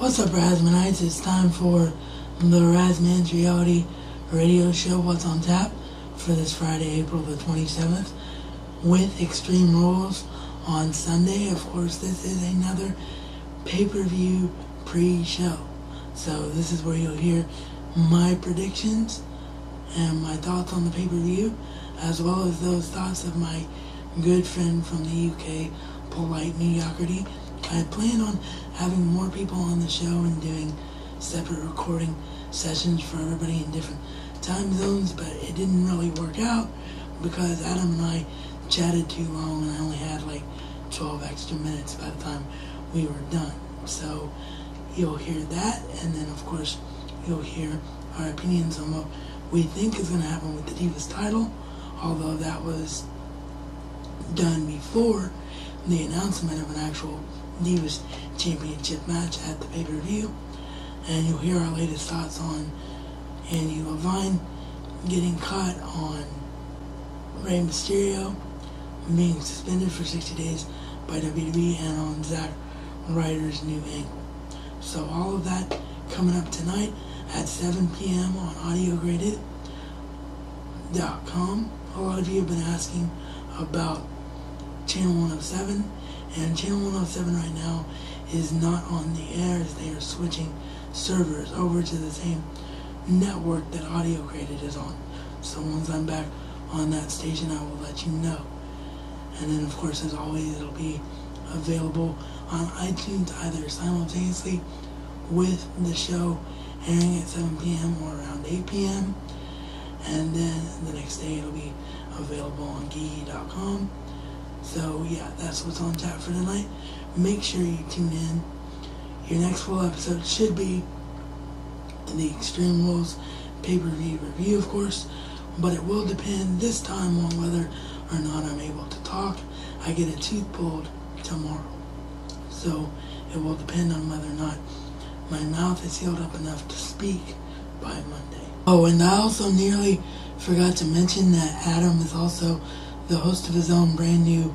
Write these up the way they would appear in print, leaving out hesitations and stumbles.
What's up, Razmanites? It's time for the Razman's Reality Radio Show, What's on Tap, for this Friday, April the 27th, with Extreme Rules on Sunday. Of course, this is another pay-per-view pre-show. So this is where you'll hear my predictions and my thoughts on the pay-per-view, as well as those thoughts of my good friend from the UK, Polite Mediocrity. I plan on having more people on the show and doing separate recording sessions for everybody in different time zones, but it didn't really work out because Adam and I chatted too long and I only had like 12 extra minutes by the time we were done. So you'll hear that, and then of course you'll hear our opinions on what we think is going to happen with the Divas title, although that was done before the announcement of an actual Divas Championship match at the pay-per-view. And you'll hear our latest thoughts on Andy Levine getting caught on Rey Mysterio being suspended for 60 days by WWE, and on Zack Ryder's new angle. So all of that coming up tonight at 7 p.m. on audiograded.com. A lot of you have been asking about Channel 107, and Channel 107 right now is not on the air as they are switching servers over to the same network that Audio Graded is on. So once I'm back on that station, I will let you know. And then of course, as always, it'll be available on iTunes either simultaneously with the show airing at 7 p.m. or around 8 p.m. And then the next day it'll be available on geeky.com. So yeah, that's what's on tap for tonight. Make sure you tune in. Your next full episode should be the Extreme Rules pay-per-view review, of course, but it will depend this time on whether or not I'm able to talk. I get a tooth pulled tomorrow, so it will depend on whether or not my mouth is healed up enough to speak by Monday. Oh, and I also nearly forgot to mention that Adam is also the host of his own brand new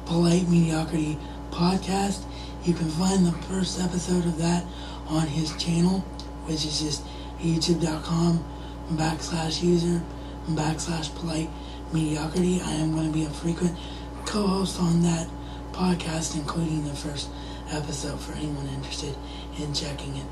Polite Mediocrity podcast. You can find the first episode of that on his channel, which is just youtube.com/user/polite mediocrity. I am going to be a frequent co-host on that podcast, including the first episode for anyone interested in checking it